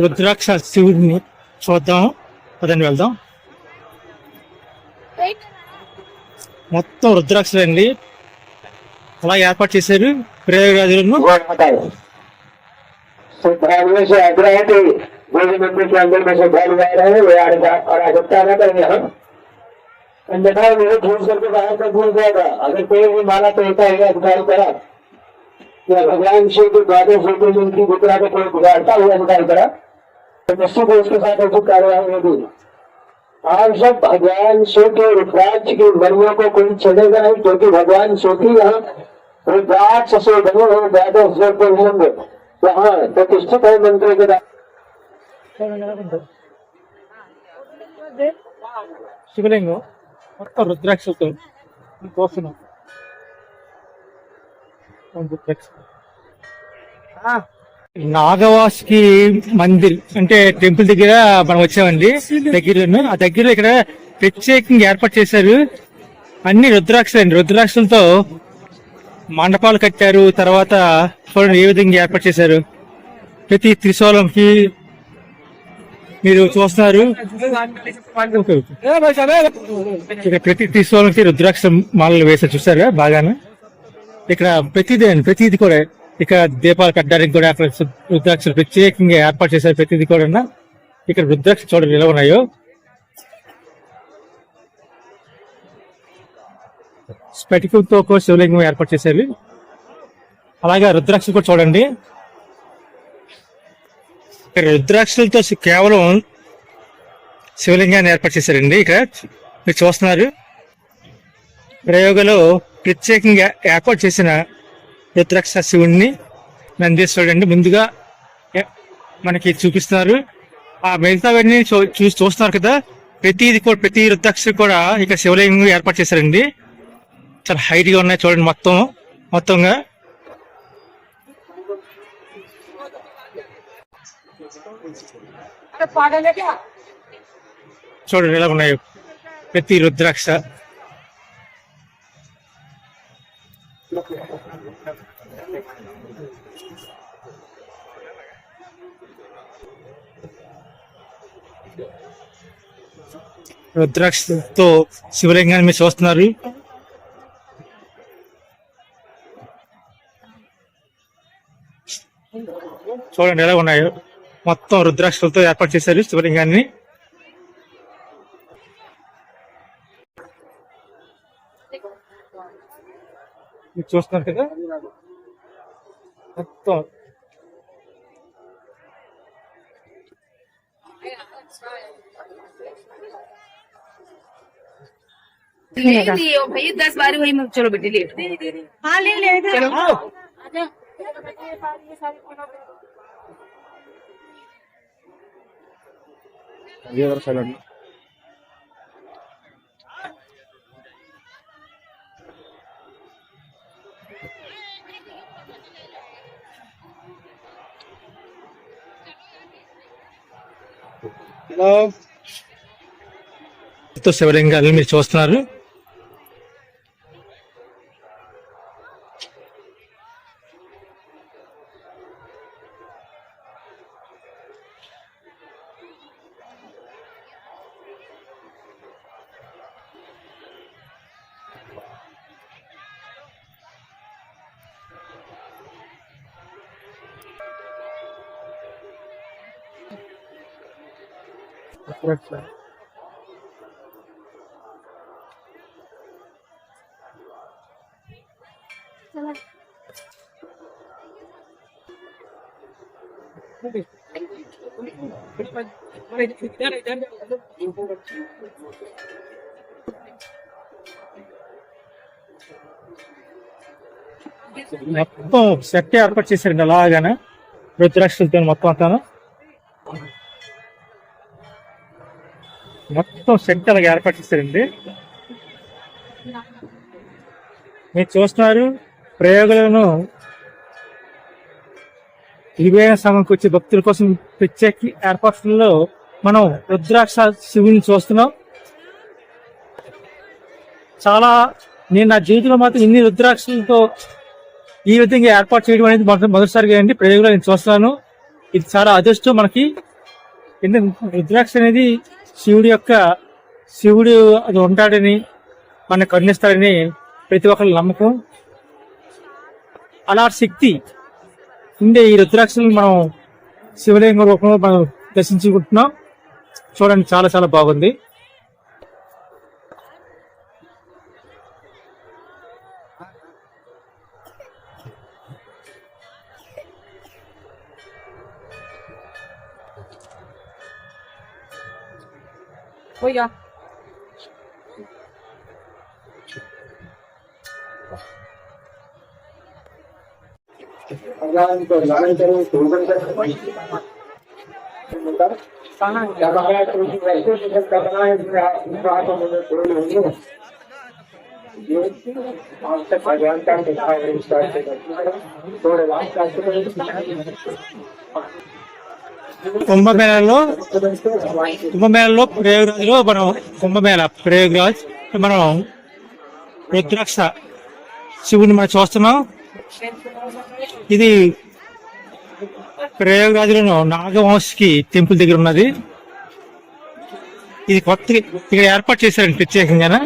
రుద్రాక్ష శివుడిని చూద్దాం, పదండి వెళ్దాం. మొత్తం రుద్రాక్షలు అండి అలా ఏర్పాటు చేశారు ప్రయోగరాజులను. अन्यथा वो ठूस करके बाहर तक भूल जाएगा. अगर कोई भी माला तो होता है अधिकारी करा या भगवान शिव के द्वादश ज्योतिर्लिंग की मुद्रा को कोई बिगाड़ता हुआ अधिकारी करा तो निश्चित उसके साथ उचित कार्यवाही होगी. आप सब भगवान शिव के रुद्राक्ष की मणियों को कोई छेड़ेगा नहीं, क्योंकि भगवान शिव की यहाँ रुद्राक्ष से बने हुए द्वादश ज्योतिर्लिंग यहाँ प्रतिष्ठित है मंत्र के द्वारा. శివలింగం మొత్తం రుద్రాక్షలతో చూస్తున్నాం. నాగవాసుకి మందిర్ అంటే టెంపుల్ దగ్గర మనం వచ్చామండి. దగ్గరలో ఆ దగ్గరలో ఇక్కడ ప్రత్యేకంగా ఏర్పాటు చేశారు అన్ని రుద్రాక్షలు అండి. రుద్రాక్షలతో మండపాలు కట్టారు. తర్వాత చూడండి ఏ విధంగా ఏర్పాటు చేశారు. ప్రతి త్రిశూలంకి మీరు చూస్తున్నారు ఇక్కడ ప్రతి త్రిశూలంకి రుద్రాక్ష మాలలు వేసారు చూసారా బాగానే. ఇక్కడ ప్రతిది కూడా ఇక్కడ దీపాలు కట్టడానికి కూడా రుద్రాక్షలు ప్రత్యేకంగా ఏర్పాటు చేశారు. ప్రతిది కూడా ఇక్కడ రుద్రాక్ష చూడండి ఎలా ఉన్నాయో. స్ఫటికంతో కూడా శివలింగం ఏర్పాటు చేశారు. అలాగే రుద్రాక్ష కూడా చూడండి. ఇక్కడ రుద్రాక్షలతో కేవలం శివలింగాన్ని ఏర్పాటు చేశారండి. ఇక్కడ మీరు చూస్తున్నారు ప్రయోగంలో ప్రత్యేకంగా ఏర్పాటు చేసిన రుద్రాక్ష శివుణ్ణి నందీశ్వరుడు అండి ముందుగా మనకి చూపిస్తున్నారు. ఆ మిగతావన్నీ చూస్తున్నారు కదా. ప్రతి రుద్రాక్ష కూడా ఇక్కడ శివలింగం ఏర్పాటు చేశారండి. చాలా హైట్ గా ఉన్నాయి చూడండి మొత్తంగా. చూడండి ఎలా ఉన్నాయో ప్రతి రుద్రాక్ష. రుద్రాక్షతో శివలింగాన్ని మీరు చూస్తున్నారు. చూడండి ఎలా ఉన్నాయో మొత్తం రుద్రాక్షలతో ఏర్పాటు చేశారు శివలింగాన్ని. మీరు చూస్తున్నారు కదా మొత్తం. भैया 10 बार वही चलो बेटी ले हाँ ले चलो శివలింగాలు మీరు చూస్తున్నారు. మొత్తం సెట్ ఏర్పాటు చేశారండి అలాగానే రుద్రాక్షలతో మొత్తం సెట్ అలాగే ఏర్పాటు చేశారండి. మీరు చూస్తున్నారు ప్రయోగాలను వివేక సమయంకి వచ్చే భక్తుల కోసం ప్రత్యేక ఏర్పాట్లలో మనం రుద్రాక్ష శివుని చూస్తున్నాం. చాలా నేను నా జీవితంలో మాత్రం ఇన్ని రుద్రాక్షలతో ఈ విధంగా ఏర్పాటు చేయడం అనేది మొదటిసారిగా అండి ప్రయోగంలో నేను చూస్తున్నాను. ఇది చాలా అదృష్టం మనకి. ఎందుకంటే రుద్రాక్ష అనేది శివుడు అది ఉంటాడని మన కరుణిస్తాడని ప్రతి ఒక్కరి నమ్మకం. అలాంటి శక్తి ఉండే ఈ రుద్రాక్షలను మనం శివలింగ రూపంలో మనం దర్శించుకుంటున్నాం. చూడండి, చాలా చాలా బాగుంది. పోయా కుంభమేళలో ప్రయోగరాజ్లో ప్రయోగరాజ్ మనం రుద్రాక్ష శివుని మనం చూస్తున్నాం. ఇది ప్రయోగరాజులో నాగవంశకి టెంపుల్ దగ్గర ఉన్నది. ఇది కొత్త ఇక్కడ ఏర్పాటు చేశారండి ప్రత్యేకంగా.